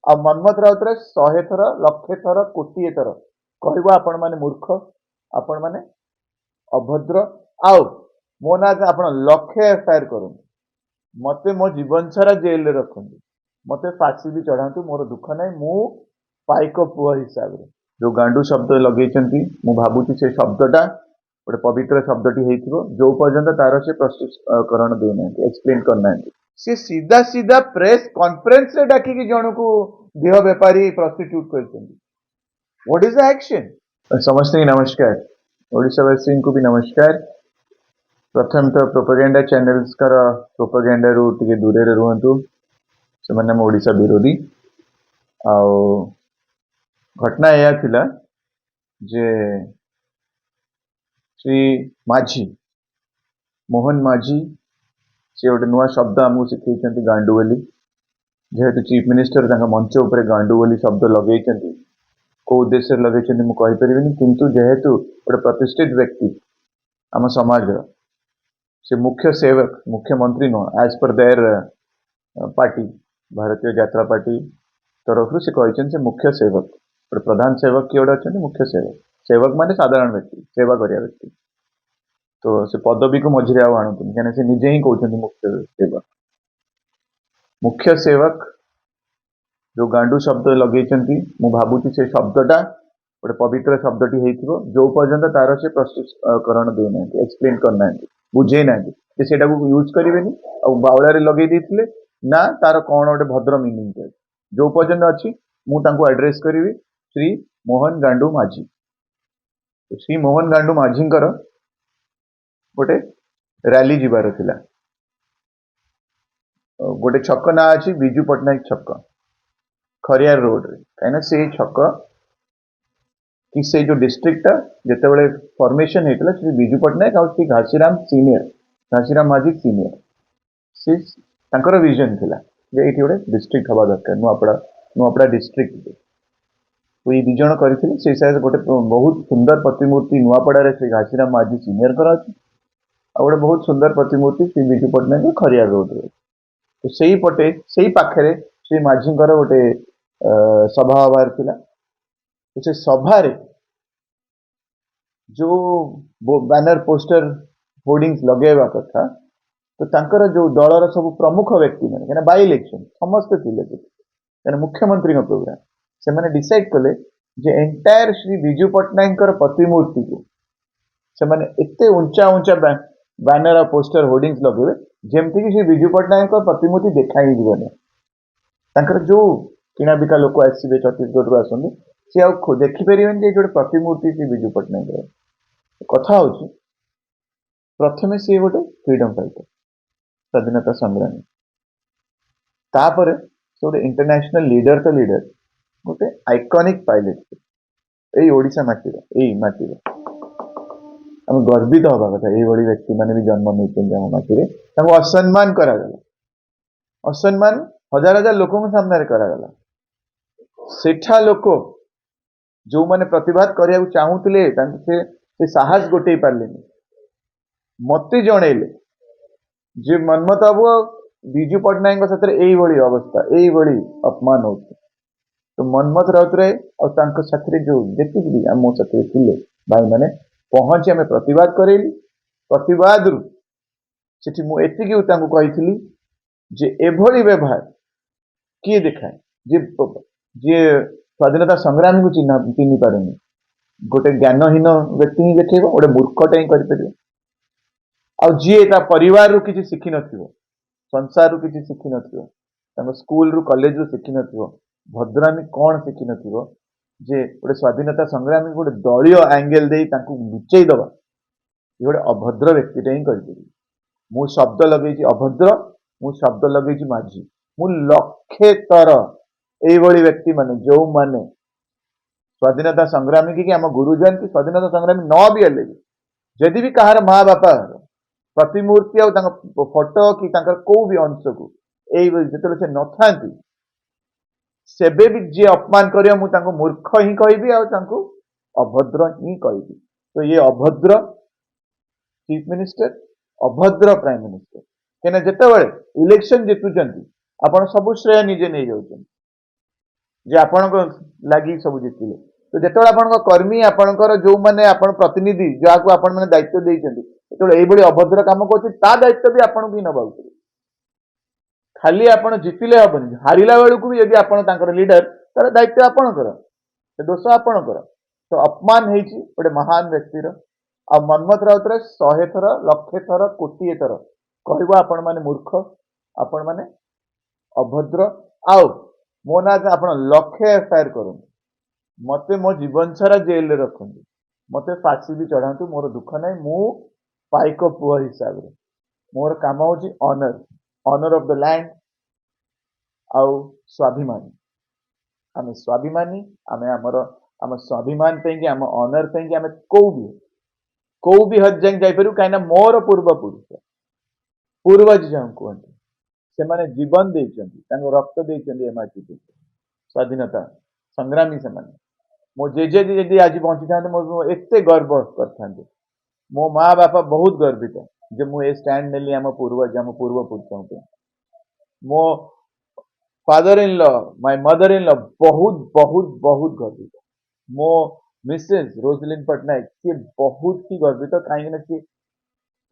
आ मनमोहन राउतराय 100 थर लक्षे थर कोटिए थर कहबो आपण माने मूर्ख आपण माने अभद्र आउ मो ना आपण लक्षे एफआईआर करूँ मते मो जीवन सारा जेल रे रखुंदी मते फांसी भी चढ़ातु मोर दुख नहीं मु पाइक पुआ हिसाब रे जो गांडू शब्द लगेइचंती मु भाबुची से शब्दटा गोटे पवित्र शब्दटी हेइथिबो जो पर्यंत तार से प्रस्तुतकरण देना एक्सप्लेन करना सी सीधा सीधा प्रेस कॉन्फ्रेंस रे डाकी कि जण को देह व्यापारी प्रॉस्टिट्यूट करछंती व्हाट इज द एक्शन समस्त नमस्कार ओडिशावासी को भी नमस्कार प्रथम तो प्रोपेगेंडा चैनल्स कर प्रोपेगेंडा रु टिके दूरे रे रुहंतु से माने हम ओडिशा विरोधी आ घटना या थिला जे श्री माझी मोहन माझी से गोटे नुआ शब्द आमको शिखई गांडू बोली जेहेतु चीफ मिनिस्टर मंच उपर गांडू बोली शब्द लगे कौ उद्देश्य लगे मुझे किंतु जेहेतु गोटे प्रतिष्ठित व्यक्ति आम समाज से मुख्य सेवक मुख्यमंत्री नुह as per there party Bharatiya Janata party तरफ से कहते से मुख्य सेवक गोटे प्रधान सेवक किए गोटे अच्छा मुख्य सेवक सेवक माने साधारण व्यक्ति सेवा करिया व्यक्ति तो से पदवी को मझे आणुन क्या से निजे ही कहते मुख्य सेवक जो गांडू शब्द लगे भावुची से शब्दटा गोटे पवित्र शब्दटी हेइथिबो जो पर्यंत तार से प्रस्तुतकरण देना एक्सप्लेन करना बुझे ना से यूज करेनि बाउला लगे देते ना तार कौन गोटे भद्र मीनिंग जो पर्यंत अच्छी मुझे एड्रेस करी श्री मोहन गांडू माझी तो श्री मोहन गांडू माझी गोटे रैली जीवार थिला गोटे छक ना अच्छी विजु पट्टनायक छक खरियार रोड रे कहीं से छक कि से जो डिस्ट्रिक्ट जिते बड़े फॉर्मेशन होता श्री विजु पट्टनायक आ श्री घासीराम सीनियर घासीराम माझी सीनियर से तांकर विजन थिला जे एठी गोटे डिस्ट्रिक्ट हवा दरकार नुआपड़ा डिस्ट्रिक्ट तो ये दिजन करथिले से साइज गोटे बहुत सुंदर प्रतिमूर्ति नुआपड़ा रे श्री घासीराम माझी सीनियर कर अछि आ गोटे बहुत सुंदर प्रतिमूर्ति श्री विजु पट्टनायक खरियार रोड रे तो सही पटे सही पाखरे श्री माझी गोटे सभा हबार थिला तो से सभा रे जो बैनर पोस्टर होर्डिंग्स लगेवा कथा तो तांकर जो दलर सब प्रमुख व्यक्ति मैंने बाय इलेक्शन समस्त थे मुख्यमंत्री प्रोग्राम से मैंने डिसाइड कले जे एंटायर श्री विजु पट्टनायक प्रतिमूर्ति को से मैंने एते ऊंचा ऊंचा बैनर और पोस्टर होर्डिंग्स लगे जमती कि श्री विजु पट्टनायक प्रतिमूर्ति देखा ही जीवन तांकर जो किना बिका लोक आसवे छत्तीसगढ़ रू आसते सी आ देखिपर जो प्रतिमूर्ति श्री विजु पट्टनायक कथा हूँ प्रथमे सी गोटे फ्रीडम फाइटर स्वाधीनता संग्रामी तापर से गोटे इंटरनेशनल लीडर तो लीडर गोटे आइकॉनिक पायलट यही ओडिशा माटीर यही माटीर आम गर्वित हवा कथा ये व्यक्ति मैंने भी जन्म नहीं आम माटी असम्मान करागला असम्मान हजार हजार लोक सामने करागला सेठा लोक जो मैंने प्रतिवाद करने चाहूले से साहस गोटे पारे मत जनइले जे मनमत बाबू विजु पट्टनायक साथ यही अवस्था यही अपमान हो तो मनमत राउतराय और साथी जो जी भी मो साथी थे भाई मैंने पहुंची आम प्रतिवाद करेली प्रतिवाद रु सेठी मु एतिकी कही जे एभली व्यवहार किए देखाए जे स्वाधीनता संग्रामी को चिन्ह पारे गोटे ज्ञानहीन व्यक्ति ही देखेब गोटे मूर्खटे ही कर जी परिवार रु किसी शिखी न संसार रु किसी शिखी न स्कूल रु कॉलेज रु शिखी न भद्रामी कौन शिखी न जे गोटे स्वाधीनता संग्रामी गोटे दलीय एंगेल दे लुचई दबा ये गोटे अभद्र व्यक्तिटे ही कर मु शब्द लगे अभद्र मु शब्द लगे माझी मु लक्षे तर यही व्यक्ति माने जो माने स्वाधीनता संग्रामी की आम गुरुजन की स्वाधीनता संग्रामी न भी हेले जदि भी कहार माँ बापा प्रतिमूर्ति और फोटो कि कौ भी अंश को जो से न था सेबे भी जी अपमान कर मूर्ख ही कहि अभद्र ही कहि तो ये अभद्र चीफ मिनिस्टर अभद्र प्राइम मिनिस्टर कहीं जिते इलेक्शन जितुंट आप सब श्रेय निजे नहीं जाऊँ जे आपणक लगी सब जितिले तो जो आपण कर्मी आपणकर जो मैंने आपण प्रतिनिधि जहाँ आपण मैंने दायित्व देते ये अभद्र कम कर दायित्व भी आपन भी नवा पड़े खाली आपण जितिले हेनी हारिला बेलू भी यदि आपण लीडर तर दायित्व आपणकर दोष आपणकर तो अपमान होती गोटे महान व्यक्तिर आ मनमोहन राउतराय 100 थर लक्षे थर कोटी थर कह आपण मैंने मूर्ख आपण मैंने अभद्र आउ मो ना आप लक्षे एफआईआर करूँ मत मो जीवन सारा जेल रखु मत फांसी भी चढ़ातु मोर दुख ना मु पाइक पुओ हिसाब से मोर काम हूँ honour honour of the land आउ स्वाभिमानी आम स्वाभिमानी आम आमर आम स्वाभिमान पे आम ऑनर पे आम कौ भी हद जाए जापर कहीं मोर पूर्वपुरुष पूर्वज जो कहते से माने जीवन देते रक्त देते एमआरटी स्वाधीनता संग्रामी से माने मो जेजे यदि आज बंची था मो एत गर्व करते मो माँ बापा बहुत गर्वित जे मुझे स्टैंड नेली आम पूर्वज आम पूर्वपुरुषों पे मो father in law my mother in law बहुत बहुत बहुत गर्वित मो मिसेस रोजलिन पट्टनायक सी बहुत ही गर्वित कहीं सी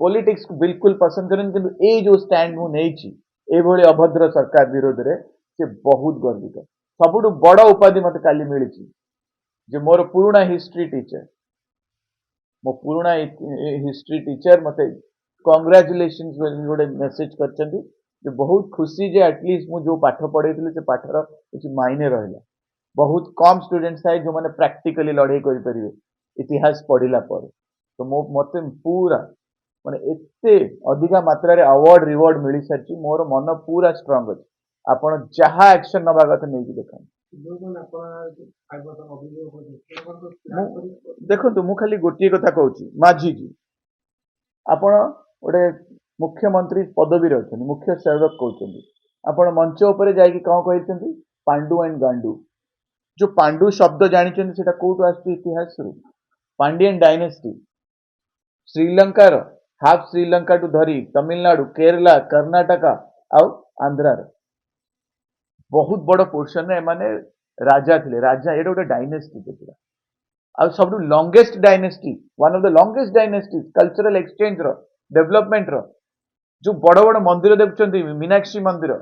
पॉलिटिक्स को बिल्कुल पसंद करें कि ये जो स्टैंड मु नहीं अभद्र सरकार विरोध में से बहुत गर्वित सबुठ बड़ उपाधि मत काली मिली जे मोर पुराना हिस्ट्री टीचर मो पुराना हिस्ट्री टीचर मत कंग्रेचुलेशन गोटे मेसेज कर बहुत खुशी जे एटलिस्ट मु जो पाठ पढ़े से पाठर किसी मायने रहा बहुत कम स्टूडेंट्स थाए जो मैंने प्रैक्टिकली लड़ाई करें इतिहास पढ़ला पर तो मत पूरा माने एते अधिका मात्रा रे अवार्ड रिवार्ड मिल सारी मोर मन पूरा स्ट्रांग अच्छे आपण जहाँ एक्शन नवा कथा नहीं देखा देखो मु खाली गोटे कथा कहूँ माझी जी आपण गोटे मुख्यमंत्री पदवी अच्छा मुख्य सेवक कहते आपण मंच उपर जाकि कौन कहते पांडु एंड गांडू जो पांडु शब्द जानते से कौटू आतिहास पांडियन डायनेस्टी श्रीलंकार हाफ श्रीलंका टू धरी तमिलनाडु केरला कर्नाटका आउ आंध्रार बहुत बड़ पोर्शन एमाने राजा थे राजा ये गोटे डायनेस्टी थे आ सब longest dynasty one of the longest dynasty cultural exchange development जो बड़ बड़ मंदिर देखुं मीनाक्षी मंदिर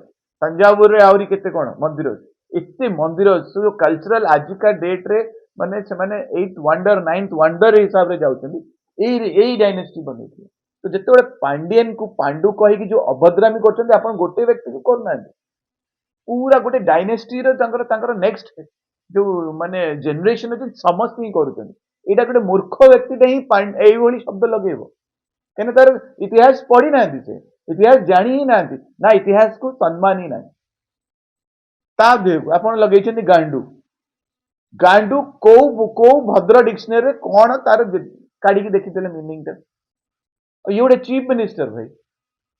तंजावुर आहरी केते कौन मंदिर एते मंदिर जो कल्चरल आजिका डेट रे माने से माने 8th वंडर 9th वंडर हिसाब से जाऊँ डायनेस्टी बनी तो जिते पांडियन को पांडु कहीकि जो अभद्रामी कर गोटे व्यक्ति को करना पूरा गोटे डायनेस्टी नेक्स्ट जो माने जेनरेशन अच्छे समस्त ही करुँच यहाँ गोटे मूर्ख व्यक्ति ही शब्द लगे कहीं तार इतिहास पढ़ी ना से इतिहास जानी ही ना इतिहास को सम्मान ही ना आप लगे गांडू गांडू कौ भद्र डिक्शनरी कौन तार काढ़ी देखी मीनिंग ये गोटे चीफ मिनिस्टर भाई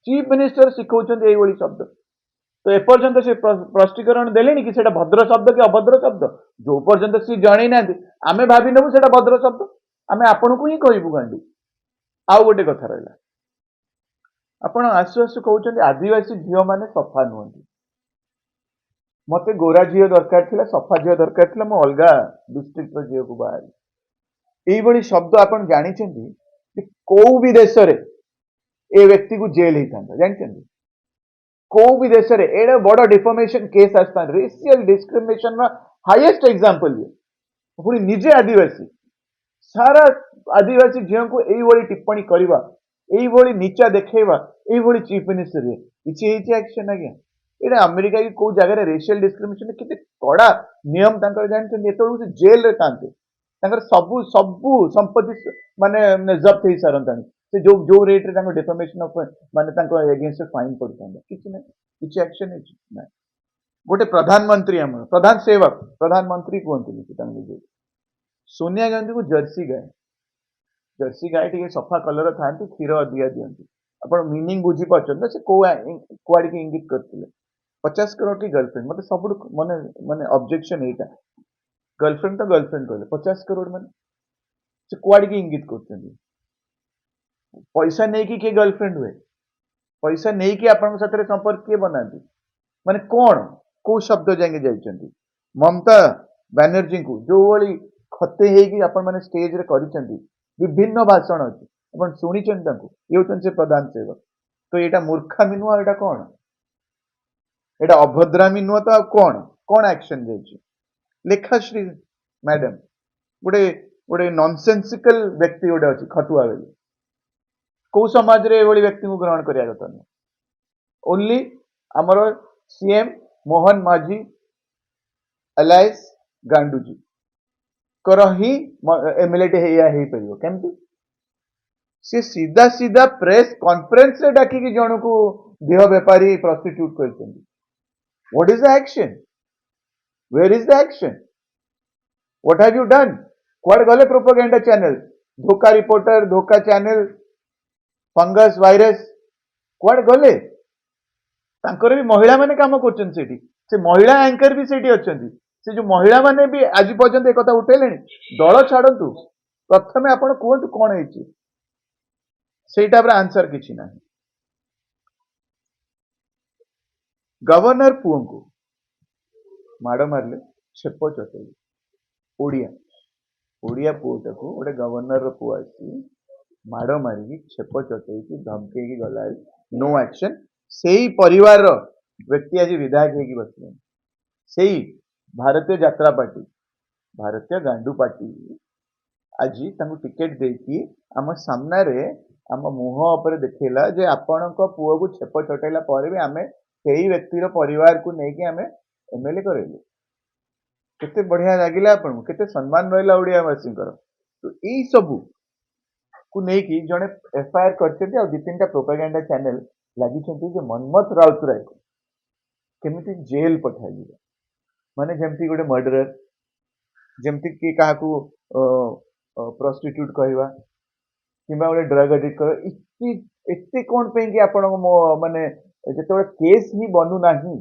चीफ मिनिस्टर शिखौं ये शब्द तो एपर्यंत से स्पष्टीकरण देले कि सेटा भद्र शब्द कि अभद्र शब्द जो पर्यंत सी जानी ना आम भावी नबू से भद्र शब्द आम आपन को ही कहबू गांडू आउ गोटे कथा रहा आपण आसु आसु कहते आदिवासी झील मैंने सफा नुहति मत गोरा झील दरकार थी सफा झील दरकार थी मु अलग डिस्ट्रिक्ट झील को बाहरी ये शब्द आप जानते कौ भी देश रे ए व्यक्ति को जेल होता जानते कौ भी देश रे एडे बड़ डिफॉर्मेशन केस आसता रेशियल डिस्क्रिमिनेशन हाईएस्ट एग्जांपल ये पुणी निजे आदिवासी सारा आदिवासी झील को यही टिप्पणी करवा यही नीचा देखा यही चीफ मिनिस्टर किसी एक्शन आज्ञा ये अमेरिका की कौ जगह रेशियल डिस्क्रिमिनेशन के कड़ा नियम जानते ये जेल रे था सबू सबू संपत्ति माने जब्त हो सारता से जो रेट रे डिफॉर्मेशन ऑफ माने एगेंस्ट फाइन पड़ता किसी ना किसी एक्शन ना गोटे प्रधानमंत्री आम प्रधान सेवक प्रधानमंत्री कहते सोनिया गांधी को जर्सी गाय टी सफा कलर था क्षीर अधिका दिखती आप मीनिंग बुझीपार से कौड़ के इंगित करते 50 करोड़ की गर्लफ्रेंड मतलब सब माने माने ऑब्जेक्शन यहीटा गर्लफ्रेंड तो गर्लफ्रेंड कहले 50 करोड़ मान से कौड़ के इंगित कर पैसा नहीं कि किए गर्लफ्रेंड हुए पैसा नहीं कि आप संपर्क किए बनाती माने कौन कौ शब्द जाएंगे जाइए ममता बानर्जी को जो भली खते हेकी आपण माने स्टेज रे करिसेंती विभिन्न भाषण अछि आपण सुनिचन तांको ये होचन से प्रधान सेवक तो एटा मूर्खामी नुआ एटा कोन एटा अभद्रामी नुआ तो कोन कोन एक्शन जेछि लेखाश्री मैडम गोटे गोटे नॉनसेंसिकल व्यक्ति गोटे अछि खटुआ बेली को समाज रे एभली व्यक्ति को ग्रहण करिया कथा नै ओनली हमर सीएम मोहन माझी अलायस गांडूजी कर ही एमएलए टे हेया हेई परियो केमती से सीधा सीधा प्रेस कॉन्फ्रेंस रे डाकी कि जण को देह व्यापारी प्रोस्टिट्यूट करछन what is the action where is the action what have you done क्वाड गले प्रोपेगेंडा चैनल धोखा रिपोर्टर धोखा चैनल फंगस वायरस क्वाड गले तांकर भी महिला माने काम करछन सेठी से महिला एंकर भी सेठी अछंती से जो महिला माने भी आज पर्यंत एक कथा उठेलेनी दल छाड़ंतु प्रथमे आपण कहतु कोन हेची सेटा पर आंसर किछि ना गवर्नर पुओ को माड़ मारले छेप चटई ओडिया ओडिया पुओटा को गोटे गवर्नर रो पुओ आसी माड़ मारी छेप चटई की धमके की गला नो एक्शन सेही परिवार रो व्यक्ति आज विधायक हेकी बसले सेही भारतीय यात्रा पार्टी भारतीय गांडू पार्टी आज टिकेट देकी आम सामना रे आम मुह उपर देखला जे आपणक पुओ को छेप चटैला पर भी आमे सेही व्यक्तिर परिवार को नेकी आमे एमएलए करेलु केते बढ़िया लागिला आपन केते सम्मान रहला ओडिया वासींकर तो एई सबु को नेकी जने एफआईआर करछथि आ दि तीनटा प्रोपेगेंडा चैनल लागि छथि जे मनमथ राउतराय को केमिति जेल पठाइबे माने जेमति गोटे मर्डरर जेमति कि काहाकू प्रोस्टिट्यूट कहवा किंबा गोटे ड्रग एडिक्ट कर एते कोन पे कि आपण माने जेते केस ही बनू नाही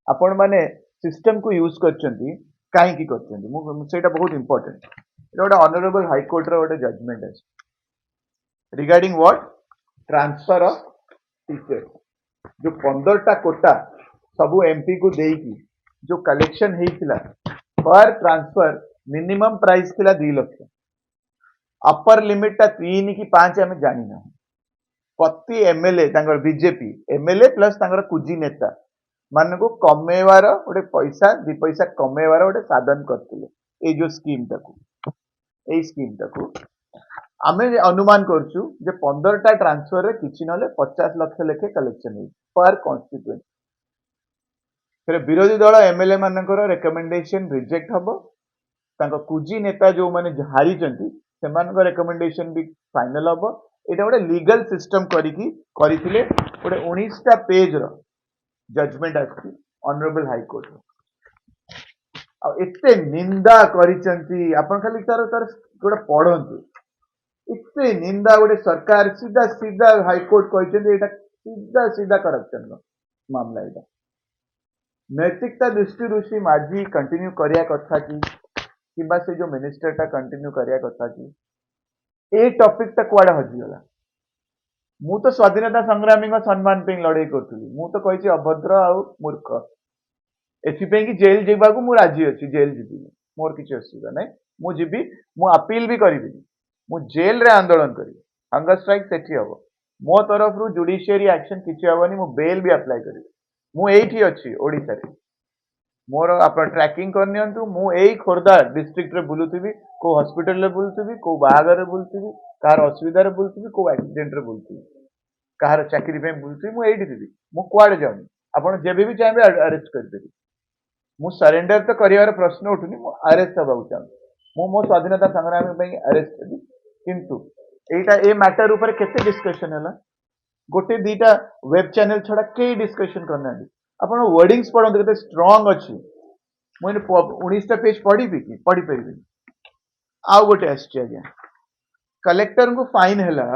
आपण माने सिस्टम को यूज करछंती काहे की करछंती मु सेटा बहुत इंपोर्टेंट एटा गोटे ऑनरेबल हाई कोर्ट रो गोटे जजमेंट है regarding what transfer of teacher जो 15टा कोटा सबु एमपी को देकी जो कलेक्शन हेइतिला पर ट्रांसफर मिनिमम प्राइस थिला 2 लाख अपर लिमिट ता 3 की 5 हमें जानी ना प्रति एमएलए तांगर बीजेपी एमएलए प्लस तांगर कुजी नेता मान को कमेवार गोटे पैसा 2 पैसा कमेवार गोटे साधन करथिले ए जो स्कीम टाकू ए स्कीम टाकू आमे अनुमान करछु जे 15टा ट्रांसफर रे किछि नले 50 लाख लेखे कलेक्शन हे पर कॉन्स्टिट्यूएंसी फिर विरोधी दल एमएलए मानकर रिकमेंडेशन रिजेक्ट हबो तांको कुजी नेता जो माने हारी जंती सेमानकर रिकमेंडेशन भी फाइनल हबो एटा गोटे लीगल सिस्टम करिकी करिथिले गोटे 19टा पेज रो जजमेंट आछि ऑनरेबल हाई कोर्ट आ एते निंदा करिसंती आपण खाली तार गोटे पढंतु एते निंदा गोटे सरकार सीधा सीधा हाई कोर्ट कहिसंती एटा सीधा सीधा करप्शन रो मामला एटा नैतिकता दृष्टि माझी कंटिन्यू करिया कथा की किबा से जो मिनिस्टर टा कंटिन्यू करिया कथा की ए टॉपिक ता कुआडे हजिगला मु तो स्वाधीनता संग्रामी को सम्मान पे लड़ाई करथुली मु तो कहिछि अभद्र आ मूर्ख एथिपे कि जेल जेबा को मु राजी अछि जेल जिबी मोर किछि असुविधा नै मु जिबी मु अपील भी करिबी मु जेल रे आंदोलन करी हंगर स्ट्राइक सेठी हबो मो तरफ रु जुडिशियरी एक्शन किछि हबनी मु बेल भी अप्लाई करी मु एठी अछि ओडिसा रे मोर आपण ट्रैकिंग करनियंतु मु एई खोरदा डिस्ट्रिक्ट रे बुलुथिबी को हॉस्पिटल रे बुलुथिबी को बाहागर रे बुलुथिबी कार असुविधा रे बुलुथिबी को एक्सीडेंट रे बुलुथिबी कार चाकरी पे बुलुथिबी मु एठी थिबी मु कुआडे जाउनी आपण जेबे भी चाहेबे अरेस्ट कर देबी मु सरेंडर तो करिवार प्रश्न उठुनी मु अरेस्ट हबाउ चाहू मु मो स्वाधीनता संग्रामी पे अरेस्ट करी किंतु एटा ए मैटर ऊपर केते डिस्कशन हला गोटे दीटा वेब चैनल छडा के डिस्कशन करना आपण वर्डिंग्स पढो केते स्ट्रांग अछि मु 19टा पेज पढिबी कि पढि परिबी आउ गोटे आछि आज्ञा कलेक्टर को फाइन हला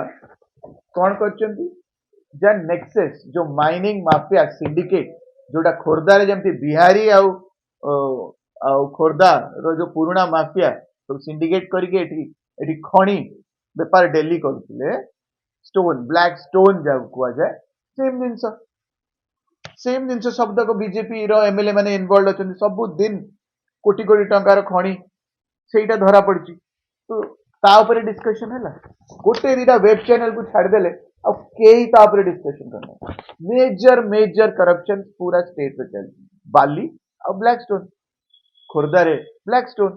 कोन करचंती जा नेक्सस जो माइनिंग माफिया सिंडिकेट जोटा खोरदा रे जेमती बिहारी आउ खोरदा रो जो पुराना माफिया तो सिंडिकेट करके एठी खणी व्यापार डेली करथिले स्टोन ब्लैक स्टोन जा कुआ जाए सेम जिनस शब्द को बीजेपी रो एमएलए माने इन्वॉल्व अछन सब दिन कोटी कोटी टंकार खणी ସେଇଟା ଧରା ପଡିଛି ତ ତା ଉପରେ ଡିସ୍କସନ ହେଲା ଗୋଟେ ଦିଟା ୱେବ ଚ୍ୟାନେଲ କୁ ଛାଡିଦେଲେ ଆଉ କେହି ତା ଉପରେ ଡିସ୍କସନ କରୁନାହାନ୍ତି मेजर करप्शन पूरा स्टेट ରେ ଚାଲିଛି ବାଲି ଆଉ ବ୍ଲାକ ଷ୍ଟୋନ ଖୋର୍ଦ୍ଧାରେ ବ୍ଲାକ ଷ୍ଟୋନ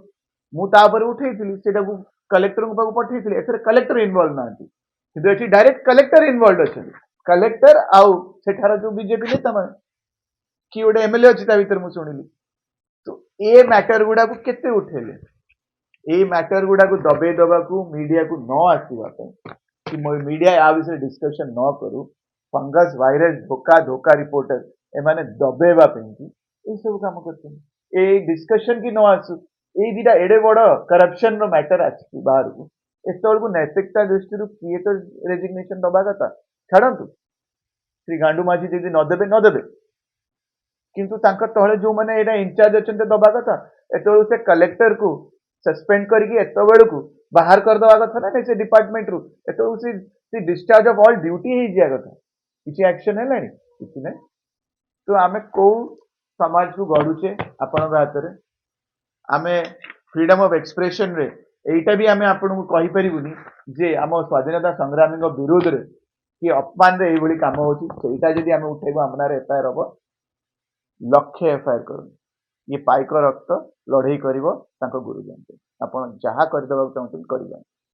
ମୁଁ ତା ଉପରେ ଉଠେଇଥିଲି ସେଟାକୁ କଲେକ୍ଟରଙ୍କ ପାଖକୁ ପଠେଇଥିଲି ଏଥିରେ କଲେକ୍ଟର ଇନଭଲ୍ଭ ନାହାନ୍ତି କିନ୍ତୁ ଏଠି ଡାଇରେକ୍ଟ କଲେକ୍ଟର ଇନଭଲ୍ଭ ଅଛନ୍ତି କଲେକ୍ଟର ଆଉ ସେଠାର ଯୋଉ ବିଜେପି ନେତାମାନେ କି ଗୋଟେ ଏମଏଲଏ ଅଛି ତା ଭିତରେ ମୁଁ ଶୁଣିଲି ତ ଏ ମ୍ୟାଟର ଗୁଡାକୁ କେତେ ଉଠେଇଲେ ଏଇ ମ୍ୟାଟର ଗୁଡାକୁ ଦବେଇ ଦବାକୁ ମିଡିଆକୁ ନ ଆସିବା ପାଇଁ कि मीडिया या विषय डिस्कशन न करू फंगस वायरस धोका रिपोर्टर एमाने दबेवा ये सब काम करते डिस्कशन की न आसु ये दिटा एडे बड़ करप्शन रो मैटर आसी बाहर को एत नैतिकता दृष्टि किए तो रेजिग्नेशन दबा कथा छाड़ू श्री गांडू माझी जी नदेबे किंतु तले जो मैंने इनचार्ज अच्छा दबा कथा एत से कलेक्टर को सस्पेंड करके एत बेलू बाहर करदवा कथा ना से डिपार्टमेंट रू एत सी डिस्चार्ज ऑफ ऑल ड्यूटी हो जाए कथा किसी एक्शन है किसी ना तो आम कौ समाज को गढ़ुचे आपण हाथ में आम फ्रीडम ऑफ एक्सप्रेशन रे एटा भी आम आपन को कहि परिबुनी जे आम स्वाधीनता संग्रामी विरोध रे कि अपमान रे एभली काम होची सेटा जदी आम उठेबो हमनार एफआईआर हबो लक्ष्य एफआईआर करू ये पाइक रक्त लड़ई करिवो तांको गुरुजन आपण जहा कर देबा चाहते करिबा